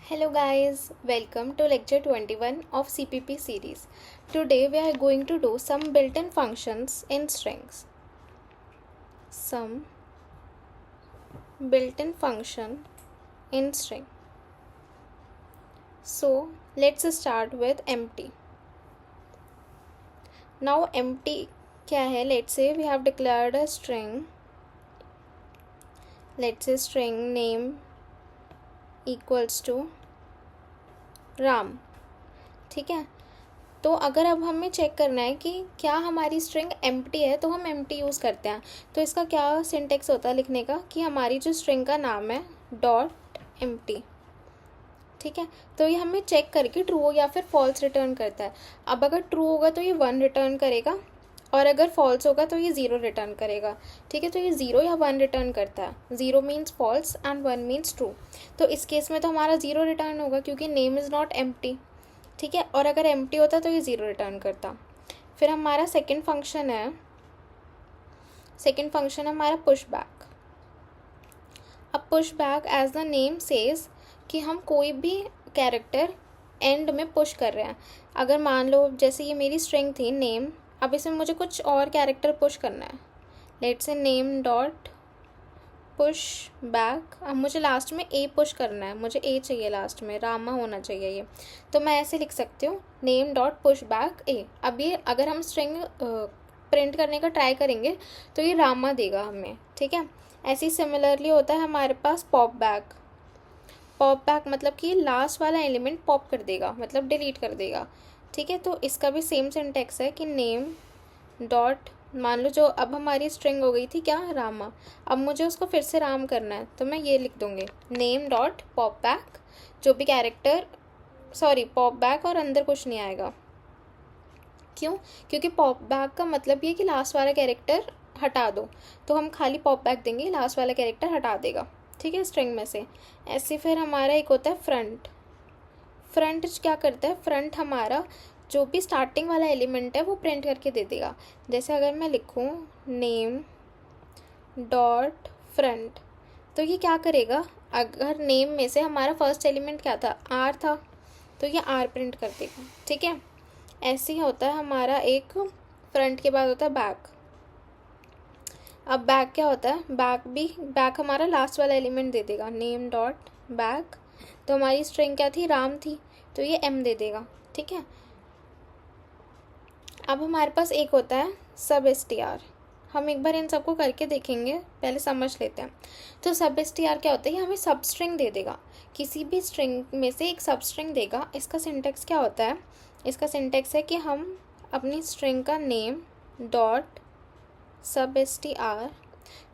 Hello guys, welcome to lecture 21 of CPP series. Today we are going to do some built-in functions in strings. Some built-in function in string. So let's start with empty. Now empty क्या है? Let's say we have declared a string. Let's say string name equals to Ram. ठीक है, तो अगर अब हमें check करना है कि क्या हमारी स्ट्रिंग एम्प्टी है तो हम एम्प्टी यूज़ करते हैं. तो इसका क्या सिंटेक्स होता है लिखने का कि हमारी जो स्ट्रिंग का नाम है डॉट एम्प्टी. ठीक है, तो ये हमें चेक करके ट्रू या फिर फॉल्स रिटर्न करता है. अब अगर ट्रू होगा तो ये 1 रिटर्न करेगा और अगर फॉल्स होगा तो ये 0 रिटर्न करेगा. ठीक है, तो ये 0 या 1 रिटर्न करता है. 0 means false and 1 means true. तो इस केस में तो हमारा 0 रिटर्न होगा क्योंकि नेम इज़ नॉट एम्प्टी. ठीक है, और अगर एम्प्टी होता तो ये 0 रिटर्न करता. फिर हमारा सेकंड फंक्शन है हमारा पुश बैक. अब push back as the name says कि हम कोई भी कैरेक्टर एंड में पुश कर रहे हैं. अगर मान लो जैसे ये मेरी स्ट्रिंग थी नेम, अब इसमें मुझे कुछ और कैरेक्टर पुश करना है. Let's say name dot push back. अब मुझे लास्ट में ए पुश करना है, मुझे ए चाहिए लास्ट में, रामा होना चाहिए ये. तो मैं ऐसे लिख सकती हूँ नेम डॉट पुश बैक ए. अब ये अगर हम स्ट्रिंग प्रिंट करने का ट्राई करेंगे तो ये रामा देगा हमें. ठीक है, ऐसे ही सिमिलरली होता है हमारे पास पॉप बैक. पॉप बैक मतलब कि लास्ट वाला एलिमेंट पॉप कर देगा, मतलब डिलीट कर देगा. ठीक है, तो इसका भी सेम सिंटेक्स है कि नेम डॉट, मान लो जो अब हमारी स्ट्रिंग हो गई थी क्या, रामा. अब मुझे उसको फिर से राम करना है तो मैं ये लिख दूँगी नेम डॉट पॉप बैक. जो भी कैरेक्टर, सॉरी पॉप बैक और अंदर कुछ नहीं आएगा. क्यों? क्योंकि पॉप बैक का मतलब ये कि लास्ट वाला कैरेक्टर हटा दो. तो हम खाली पॉप बैक देंगे, लास्ट वाला कैरेक्टर हटा देगा. ठीक है, स्ट्रिंग में से. ऐसे फिर हमारा एक होता है फ्रंट. फ्रंट क्या करता है, फ्रंट हमारा जो भी स्टार्टिंग वाला एलिमेंट है वो प्रिंट करके दे देगा. जैसे अगर मैं लिखूँ नेम डॉट फ्रंट, तो ये क्या करेगा, अगर नेम में से हमारा फर्स्ट एलिमेंट क्या था, आर था, तो ये आर प्रिंट कर देगा. ठीक है, ऐसे ही होता है हमारा एक फ्रंट के बाद होता है बैक. अब बैक क्या होता है, बैक हमारा लास्ट वाला एलिमेंट दे देगा नेम डॉट बैक. तो हमारी स्ट्रिंग क्या थी, राम थी, तो ये एम दे देगा. ठीक है, अब हमारे पास एक होता है सब str. हम एक बार इन सबको करके देखेंगे, पहले समझ लेते हैं. तो सब str क्या होता है, ये हमें सब स्ट्रिंग दे देगा. किसी भी स्ट्रिंग में से एक सब स्ट्रिंग देगा. इसका सिंटेक्स क्या होता है, इसका सिंटेक्स है कि हम अपनी स्ट्रिंग का नेम डॉट सब str,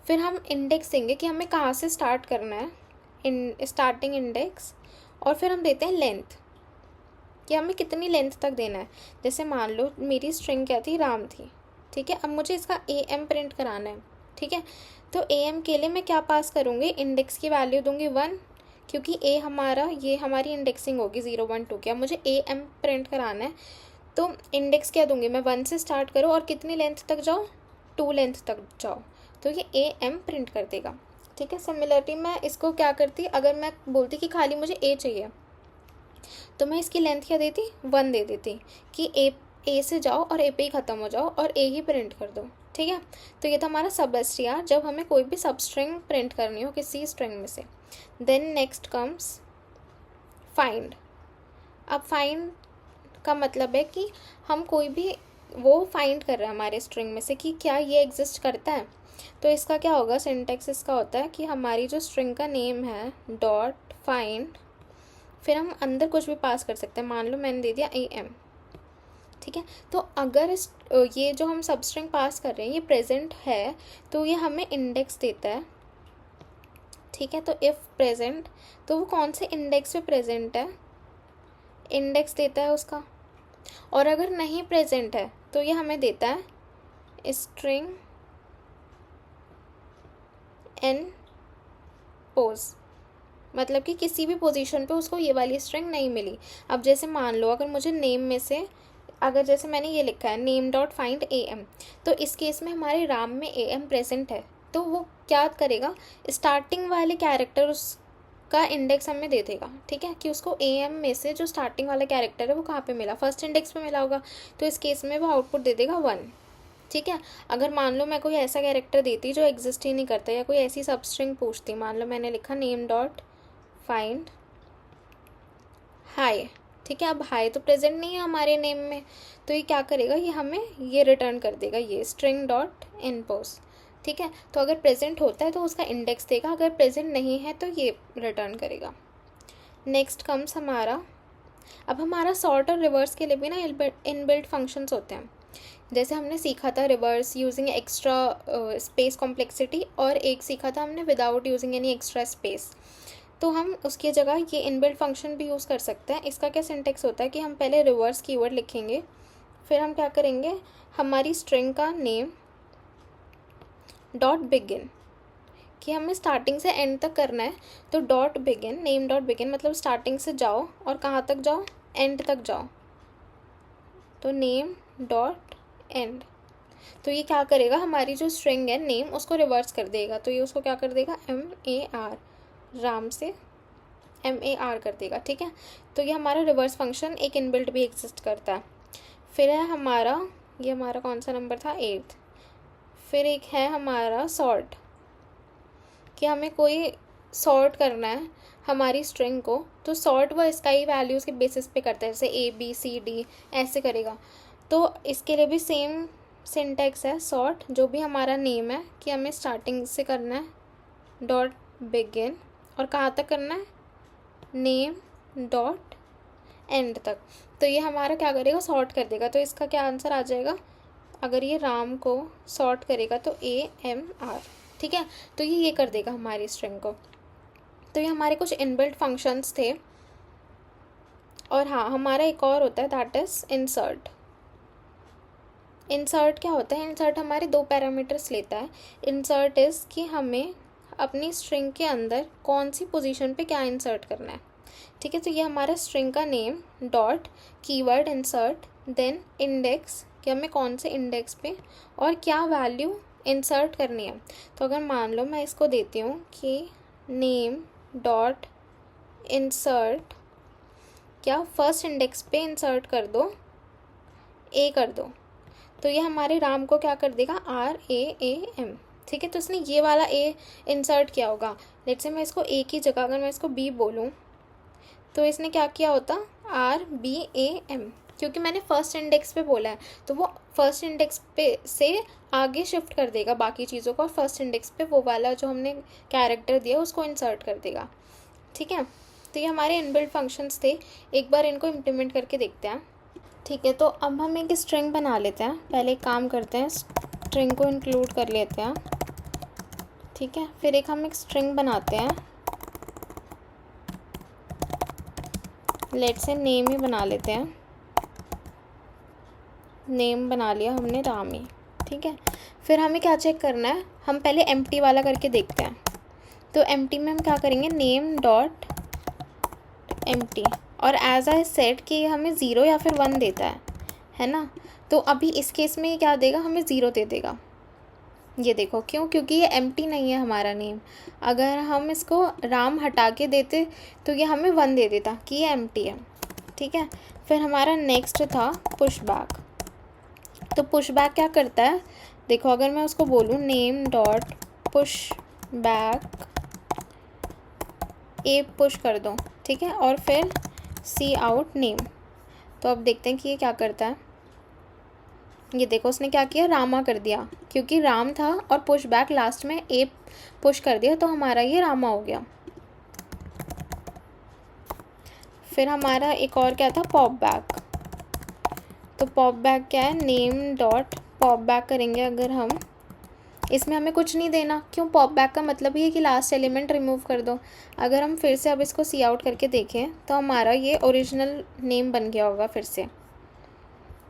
फिर हम इंडेक्स देंगे कि हमें कहाँ से स्टार्ट करना है, स्टार्टिंग इंडेक्स, और फिर हम देते हैं लेंथ कि हमें कितनी लेंथ तक देना है. जैसे मान लो मेरी स्ट्रिंग क्या थी, राम थी. ठीक है, अब मुझे इसका ए एम प्रिंट कराना है. ठीक है, तो ए एम के लिए मैं क्या पास करूँगी, इंडेक्स की वैल्यू दूंगी 1, क्योंकि ए हमारा, ये हमारी इंडेक्सिंग होगी 0 1 2 की. अब मुझे ए एम प्रिंट कराना है तो इंडेक्स क्या दूंगी मैं, 1 से स्टार्ट करो और कितनी लेंथ तक जाओ, 2 लेंथ तक जाओ, तो ये ए एम प्रिंट कर देगा. ठीक है, सिमिलरली मैं इसको क्या करती, अगर मैं बोलती कि खाली मुझे ए चाहिए तो मैं इसकी लेंथ क्या देती, 1 दे देती कि ए से जाओ और ए पे ही ख़त्म हो जाओ और ए ही प्रिंट कर दो. ठीक है, तो ये था हमारा सब str जब हमें कोई भी सब स्ट्रिंग प्रिंट करनी हो किसी स्ट्रिंग में से. Then next comes find. अब फाइंड का मतलब है कि हम कोई भी वो फाइंड कर रहे हैं हमारे स्ट्रिंग में से कि क्या ये एग्जिस्ट करता है. तो इसका क्या होगा, सिंटेक्स इसका होता है कि हमारी जो स्ट्रिंग का नेम है डॉट फाइंड, फिर हम अंदर कुछ भी पास कर सकते हैं. मान लो मैंने दे दिया ए एम. ठीक है, तो अगर ये जो हम सब स्ट्रिंग पास कर रहे हैं ये प्रेजेंट है तो ये हमें इंडेक्स देता है. ठीक है, तो इफ़ प्रेजेंट, तो वो कौन से इंडेक्स पे प्रेजेंट है, इंडेक्स देता है उसका. और अगर नहीं प्रेजेंट है तो ये हमें देता है स्ट्रिंग एन पोज, मतलब कि किसी भी पोजीशन पे उसको ये वाली स्ट्रिंग नहीं मिली. अब जैसे मान लो अगर मुझे नेम में से, अगर जैसे मैंने ये लिखा है name dot find A M, तो इस केस में हमारे राम में ए एम प्रेजेंट है, तो वो क्या करेगा, स्टार्टिंग वाले कैरेक्टर उसका इंडेक्स हमें दे देगा, ठीक है, कि उसको AM में से जो स्टार्टिंग वाला कैरेक्टर है वो कहाँ पे मिला, फर्स्ट इंडेक्स पे मिला होगा, तो इस केस में वो आउटपुट दे देगा 1, ठीक है। अगर मान लो मैं कोई ऐसा कैरेक्टर देती जो एग्जिस्ट ही नहीं करता, या कोई ऐसी सबस्ट्रिंग पूछती, मान लो मैंने लिखा नेम डॉट फाइंड हाई, ठीक है, अब हाई तो प्रेजेंट नहीं है हमारे नेम में, तो ये क्या करेगा, ये हमें ये रिटर्न कर देगा, ये स्ट्रिंग डॉट इनपोस, ठीक है। तो अगर प्रेजेंट होता है तो उसका इंडेक्स देगा, अगर प्रेजेंट नहीं है तो ये रिटर्न करेगा। नेक्स्ट कम्स हमारा, अब हमारा सॉर्ट और रिवर्स के लिए भी ना इनबिल्ट फंक्शंस होते हैं, जैसे हमने सीखा था reverse using extra space complexity, और एक सीखा था हमने without using any extra space. तो हम उसकी जगह ये इनबिल्ट फंक्शन भी यूज़ कर सकते हैं। इसका क्या सिंटेक्स होता है कि हम पहले रिवर्स कीवर्ड लिखेंगे, फिर हम क्या करेंगे, हमारी स्ट्रिंग का नेम डॉट बिगिन, कि हमें स्टार्टिंग से एंड तक करना है, तो dot begin, name dot begin मतलब स्टार्टिंग से जाओ और कहाँ तक जाओ, एंड तक जाओ, तो नेम डॉट एंड। तो ये क्या करेगा, हमारी जो स्ट्रिंग है नेम उसको रिवर्स कर देगा, तो ये उसको क्या कर देगा, MAR, राम से MAR कर देगा, ठीक है। तो ये हमारा रिवर्स फंक्शन एक इनबिल्ट भी एग्जिस्ट करता है। फिर है हमारा, ये हमारा कौन सा नंबर था, 8th। फिर एक है हमारा सॉर्ट, कि हमें कोई सॉर्ट करना है हमारी स्ट्रिंग को, तो सॉर्ट वो इसका ही वैल्यूज़ के बेसिस पे करता है, जैसे ABCD ऐसे करेगा। तो इसके लिए भी सेम सिंटेक्स है, सॉर्ट जो भी हमारा नेम है कि हमें स्टार्टिंग से करना है डॉट बिगिन, और कहाँ तक करना है, नेम डॉट एंड तक। तो ये हमारा क्या करेगा, सॉर्ट कर देगा। तो इसका क्या आंसर आ जाएगा, अगर ये राम को सॉर्ट करेगा तो AMR, ठीक है। तो ये कर देगा हमारी स्ट्रिंग को। तो ये हमारे कुछ इनबिल्ट फंक्शंस थे। और हाँ, हमारा एक और होता है, दैट इज़ इंसर्ट। इंसर्ट क्या होता है, इंसर्ट हमारे 2 पैरामीटर्स लेता है। इंसर्ट इज़ कि हमें अपनी स्ट्रिंग के अंदर कौन सी पोजीशन पे क्या इंसर्ट करना है, ठीक है। तो ये हमारा स्ट्रिंग का name dot keyword insert, then index कि हमें कौन से इंडेक्स पे और क्या वैल्यू इंसर्ट करनी है। तो अगर मान लो मैं इसको देती हूँ कि नेम डॉट इंसर्ट, क्या फर्स्ट इंडेक्स पे इंसर्ट कर दो, A कर दो, तो ये हमारे राम को क्या कर देगा, RAM, ठीक है। तो इसने ये वाला A इंसर्ट किया होगा। लेट्स से मैं इसको A की जगह अगर मैं इसको B बोलूँ, तो इसने क्या किया होता, RBAM, क्योंकि मैंने फर्स्ट इंडेक्स पे बोला है, तो वो फर्स्ट इंडेक्स पे से आगे शिफ्ट कर देगा बाकी चीज़ों को, और फर्स्ट इंडेक्स पे वो वाला जो हमने कैरेक्टर दिया उसको इंसर्ट कर देगा, ठीक है। तो ये हमारे इनबिल्ट फंक्शंस थे। एक बार इनको इम्प्लीमेंट करके देखते हैं, ठीक है। तो अब हम एक स्ट्रिंग बना लेते हैं। पहले एक काम करते हैं, स्ट्रिंग को इंक्लूड कर लेते हैं, ठीक है। फिर हम एक स्ट्रिंग बनाते हैं, लेट्स से नेम ही बना लेते हैं। नेम बना लिया हमने रामी, ठीक है। फिर हमें क्या चेक करना है, हम पहले एम्प्टी वाला करके देखते हैं। तो एम्प्टी में हम क्या करेंगे, नेम डॉट एम्प्टी, और एज आई सेट कि ये हमें 0 या फिर 1 देता है ना। तो अभी इस केस में ये क्या देगा, हमें 0 दे देगा। ये देखो क्यों, क्योंकि ये एम्प्टी नहीं है हमारा नेम। अगर हम इसको राम हटा के देते तो ये हमें 1 दे देता कि ये एम्प्टी है, ठीक है। फिर हमारा नेक्स्ट था पुश बैक। तो पुश बैक क्या करता है, देखो अगर मैं उसको बोलूँ name dot push back A push कर दो, ठीक है, और फिर सी आउट नेम, तो अब देखते हैं कि ये क्या करता है। ये देखो उसने क्या किया, रामा कर दिया, क्योंकि राम था और पुश बैक लास्ट में A पुश कर दिया, तो हमारा ये रामा हो गया। फिर हमारा एक और क्या था, पॉप बैक। तो पॉप बैक क्या है, नेम डॉट पॉप बैक करेंगे अगर हम, इसमें हमें कुछ नहीं देना, क्यों, पॉप बैक का मतलब ये है कि लास्ट एलिमेंट रिमूव कर दो। अगर हम फिर से अब इसको सी आउट करके देखें तो हमारा ये ओरिजिनल नेम बन गया होगा फिर से।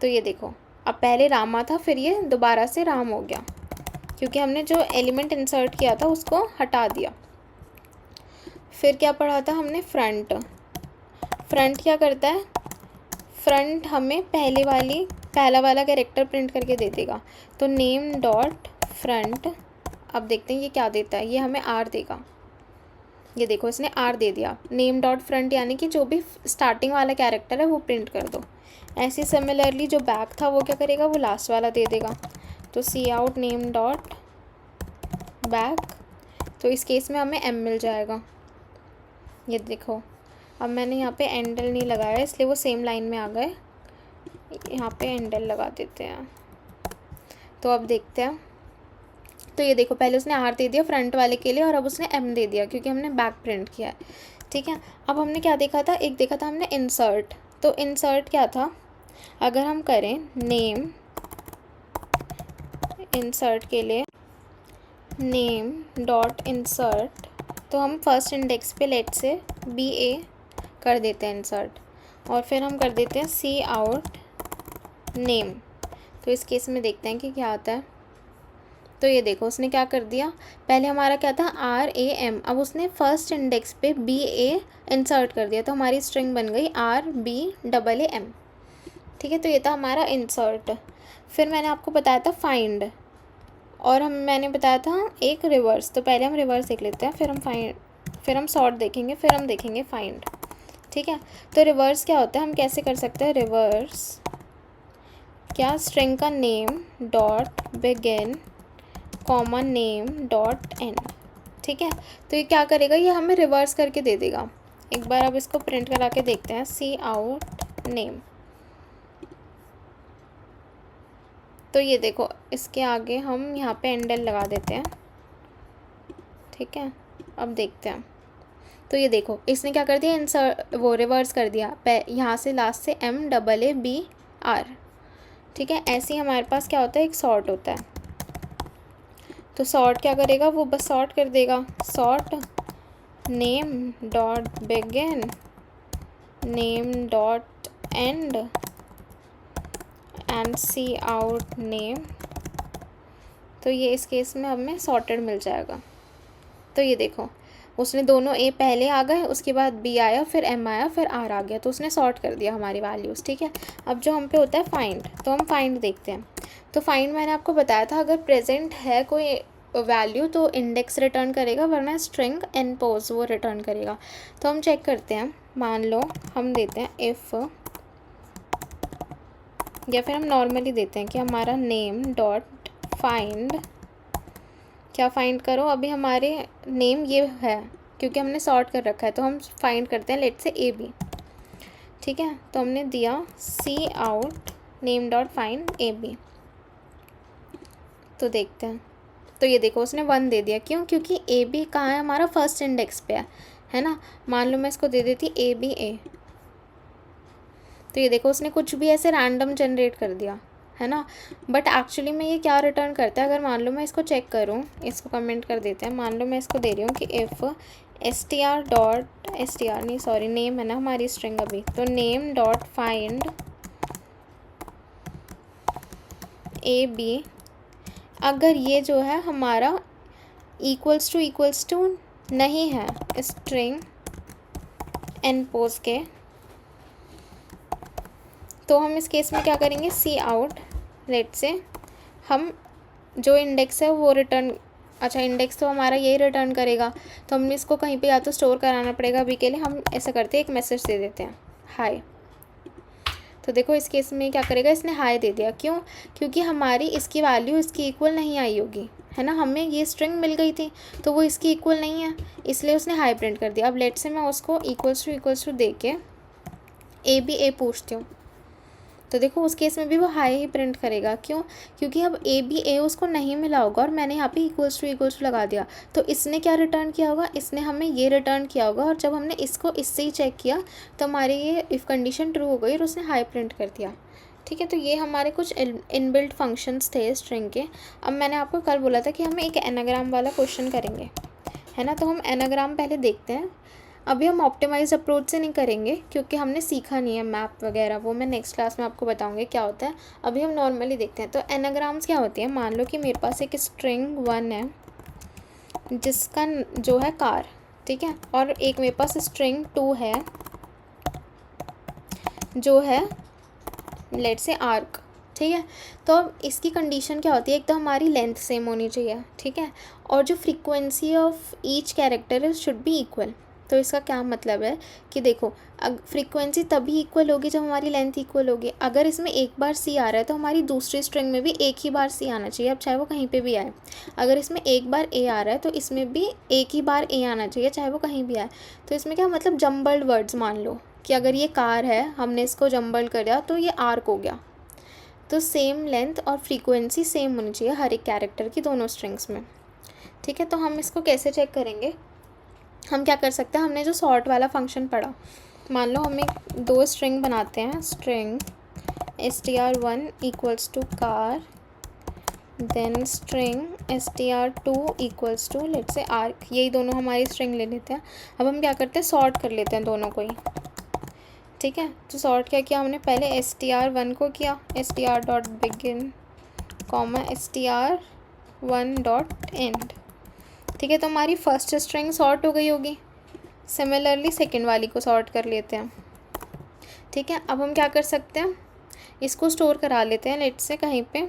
तो ये देखो, अब पहले रामा था, फिर ये दोबारा से राम हो गया, क्योंकि हमने जो एलिमेंट इंसर्ट किया था उसको हटा दिया। फिर क्या पढ़ा था हमने, फ्रंट। फ्रंट क्या करता है, फ्रंट हमें पहला वाला कैरेक्टर प्रिंट करके दे देगा। तो नेम डॉट फ्रंट, अब देखते हैं ये क्या देता है, ये हमें R देगा। ये देखो इसने आर दे दिया, नेम डॉट फ्रंट यानी कि जो भी स्टार्टिंग वाला कैरेक्टर है वो प्रिंट कर दो। ऐसे सिमिलरली जो बैक था वो क्या करेगा, वो लास्ट वाला दे देगा। तो सी आउट नेम डॉट बैक, तो इस केस में हमें एम मिल जाएगा। ये देखो अब मैंने यहाँ पे एंडल नहीं लगाया इसलिए वो सेम लाइन में आ गए, यहाँ पे एंडल लगा देते हैं। तो अब देखते हैं, तो ये देखो पहले उसने आर दे दिया फ्रंट वाले के लिए और अब उसने एम दे दिया क्योंकि हमने बैक प्रिंट किया है। ठीक है, अब हमने क्या देखा था, एक देखा था हमने इंसर्ट। तो इंसर्ट क्या था, अगर हम करें नेम, इंसर्ट के लिए नेम डॉट इंसर्ट, तो हम फर्स्ट इंडेक्स पे लेट से बी ए कर देते हैं इंसर्ट, और फिर हम कर देते हैं सी आउट नेम। तो इस केस में देखते हैं कि क्या आता है। तो ये देखो उसने क्या कर दिया, पहले हमारा क्या था आर ए एम, अब उसने फर्स्ट इंडेक्स पे बी ए इंसर्ट कर दिया, तो हमारी स्ट्रिंग बन गई R B double A M. ठीक है, तो ये था हमारा इंसर्ट। फिर मैंने आपको बताया था फाइंड, और मैंने बताया था एक रिवर्स। तो पहले हम रिवर्स देख लेते हैं, फिर हम फाइंड, फिर हम सॉर्ट देखेंगे, फिर हम देखेंगे फाइंड। ठीक है, तो रिवर्स क्या होता है, हम कैसे कर सकते हैं रिवर्स, क्या स्ट्रिंग का name dot begin comma name dot and. ठीक है, तो ये क्या करेगा, ये हमें रिवर्स करके दे देगा। एक बार अब इसको प्रिंट करा के देखते हैं, सी आउट नेम। तो ये देखो इसके आगे हम यहाँ पे एंडल लगा देते हैं। ठीक है, अब देखते हैं, तो ये देखो इसने क्या कर दिया, इंसर्ट वो रिवर्स कर दिया, यहाँ से लास्ट से M double A B R. ठीक है, ऐसे ही हमारे पास क्या होता है, एक सॉर्ट होता है। तो सॉर्ट क्या करेगा, वो बस सॉर्ट कर देगा, sort name dot begin name dot end and C out name. तो ये इस केस में हमें सॉर्टेड मिल जाएगा। तो ये देखो उसने दोनों ए पहले आ गए, उसके बाद बी आया, फिर एम आया, फिर आर आ गया, तो उसने सॉर्ट कर दिया हमारी वैल्यूज़। ठीक है, अब जो हम पे होता है फाइंड, तो हम फाइंड देखते हैं। तो फाइंड मैंने आपको बताया था अगर प्रेजेंट है कोई वैल्यू तो इंडेक्स रिटर्न करेगा, वरना स्ट्रिंग एन पोज वो रिटर्न करेगा। तो हम चेक करते हैं, मान लो हम देते हैं इफ़, या फिर हम नॉर्मली देते हैं कि हमारा नेम डॉट फाइंड, क्या फाइंड करो, अभी हमारे नेम ये है क्योंकि हमने सॉर्ट कर रखा है, तो हम फाइंड करते हैं लेट से ए बी। ठीक है, तो हमने दिया सी out name dot find A B. तो देखते हैं, तो ये देखो उसने 1 दे दिया, क्यों, क्योंकि ए बी कहाँ है, हमारा फर्स्ट इंडेक्स पे है ना। मान लो मैं इसको दे देती ए बी ए, तो ये देखो उसने कुछ भी ऐसे रैंडम जनरेट कर दिया है ना, बट एक्चुअली में ये क्या रिटर्न करता है, अगर मान लो मैं इसको चेक करूँ, इसको कमेंट कर देते हैं, मान लो मैं इसको दे रही हूँ कि if S T R dot S T R नहीं सॉरी नेम है ना हमारी स्ट्रिंग अभी, तो name dot find A B, अगर ये जो है हमारा इक्वल्स टू नहीं है स्ट्रिंग एन पोज के, तो हम इस केस में क्या करेंगे, सी आउट लेट से हम जो इंडेक्स है वो रिटर्न, अच्छा इंडेक्स तो हमारा यही रिटर्न करेगा, तो हमें इसको कहीं पे या तो स्टोर कराना पड़ेगा। अभी के लिए हम ऐसा करते हैं, एक मैसेज दे देते हैं हाय। तो देखो इस केस में क्या करेगा, इसने हाय दे दिया, क्यों, क्योंकि हमारी इसकी वैल्यू इसकी इक्वल नहीं आई होगी है ना, हमें ये स्ट्रिंग मिल गई थी तो वो इसकी इक्वल नहीं है, इसलिए उसने हाई प्रिंट कर दिया। अब लेट से मैं उसको इक्वल्स टू दे के ए बी ए पूछती हूँ, तो देखो उस केस में भी वो हाई ही प्रिंट करेगा, क्यों, क्योंकि अब ए बी ए उसको नहीं मिला होगा और मैंने यहाँ पे इक्वल्स टू लगा दिया, तो इसने क्या रिटर्न किया होगा, इसने हमें ये रिटर्न किया होगा, और जब हमने इसको इससे ही चेक किया तो हमारी ये इफ़ कंडीशन ट्रू हो गई और उसने हाई प्रिंट कर दिया। ठीक है, तो ये हमारे कुछ इनबिल्ट फंक्शंस थे स्ट्रिंग के। अब मैंने आपको कल बोला था कि हम एक एनाग्राम वाला क्वेश्चन करेंगे है ना, तो हम एनाग्राम पहले देखते हैं। अभी हम ऑप्टिमाइज अप्रोच से नहीं करेंगे क्योंकि हमने सीखा नहीं है मैप वगैरह, वो मैं नेक्स्ट क्लास में आपको बताऊंगी क्या होता है। अभी हम नॉर्मली देखते हैं। तो एनाग्राम्स क्या होती है, मान लो कि मेरे पास एक स्ट्रिंग 1 है जिसका जो है कार, ठीक है, और एक मेरे पास स्ट्रिंग 2 है जो है लेट से आर्क, ठीक है। तो अब इसकी कंडीशन क्या होती है, एक तो हमारी लेंथ सेम होनी चाहिए, ठीक है, और जो frequency of each character is should be equal. तो इसका क्या मतलब है कि देखो, फ्रीक्वेंसी तभी इक्वल होगी जब हमारी लेंथ इक्वल होगी। अगर इसमें एक बार सी आ रहा है तो हमारी दूसरी स्ट्रिंग में भी एक ही बार सी आना चाहिए, अब चाहे वो कहीं पे भी आए। अगर इसमें एक बार ए आ रहा है तो इसमें भी एक ही बार ए आना चाहिए, चाहे वो कहीं भी आए। तो इसमें क्या मतलब, जम्बल्ड वर्ड्स मान लो कि अगर ये कार है, हमने इसको जम्बल कर दिया तो ये आर्क हो गया। तो सेम लेंथ और फ्रीक्वेंसी सेम होनी चाहिए हर एक कैरेक्टर की, दोनों स्ट्रिंग्स में, ठीक है। तो हम इसको कैसे चेक करेंगे, हम क्या कर सकते हैं, हमने जो सॉर्ट वाला फंक्शन पढ़ा, मान लो हम एक दो स्ट्रिंग बनाते हैं, string str1 equals to car, then string str2 equals to let's say arc, यही दोनों हमारी स्ट्रिंग ले लेते हैं। अब हम क्या करते हैं, सॉर्ट कर लेते हैं दोनों को ही, ठीक है। तो सॉर्ट क्या किया हमने, पहले str1 को किया str.begin str1.end, ठीक है। तो हमारी फर्स्ट स्ट्रिंग सॉर्ट हो गई होगी। सिमिलरली सेकंड वाली को सॉर्ट कर लेते हैं, ठीक है। अब हम क्या कर सकते हैं, इसको स्टोर करा लेते हैं लेट्स से कहीं पे,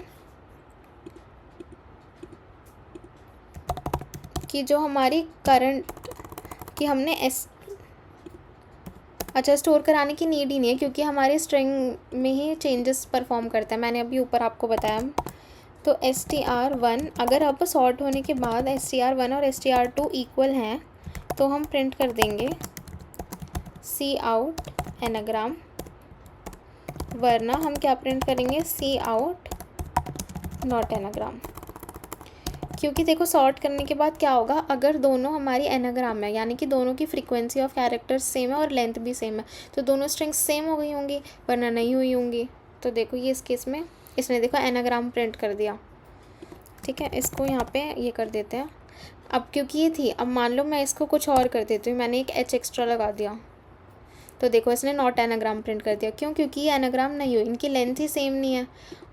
कि जो हमारी करंट कि हमने अच्छा, स्टोर कराने की नीड ही नहीं है क्योंकि हमारे स्ट्रिंग में ही चेंजेस परफॉर्म करते हैं, मैंने अभी ऊपर आपको बताया। तो str1 अगर अब सॉर्ट होने के बाद str1 और str2 इक्वल हैं तो हम प्रिंट कर देंगे सी आउट एनाग्राम, वरना हम क्या प्रिंट करेंगे, सी आउट नॉट एनाग्राम। क्योंकि देखो सॉर्ट करने के बाद क्या होगा, अगर दोनों हमारी एनाग्राम है यानी कि दोनों की फ्रीक्वेंसी ऑफ कैरेक्टर्स सेम है और लेंथ भी सेम है, तो दोनों स्ट्रिंग्स सेम हो गई होंगी, वरना नहीं हुई होंगी। तो देखो ये इस केस में इसने देखो एनाग्राम प्रिंट कर दिया, ठीक है। इसको यहाँ पे ये कर देते हैं। अब क्योंकि ये थी, अब मान लो मैं इसको कुछ और कर देती हूँ, मैंने एक एच एक्स्ट्रा लगा दिया, तो देखो इसने नॉट एनाग्राम प्रिंट कर दिया। क्यों, क्योंकि ये एनाग्राम नहीं हुई, इनकी लेंथ ही सेम नहीं है,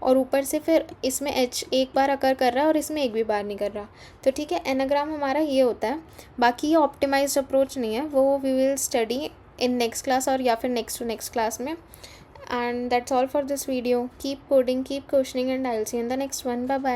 और ऊपर से फिर इसमें एच एक बार अकर कर रहा है और इसमें एक भी बार नहीं कर रहा। तो ठीक है, एनाग्राम हमारा ये होता है। बाकी ये ऑप्टिमाइज्ड अप्रोच नहीं है, वो we will study in next class और या फिर नेक्स्ट टू नेक्स्ट क्लास में। And that's all for this video. Keep coding, keep questioning and I will see in the next one. Bye bye.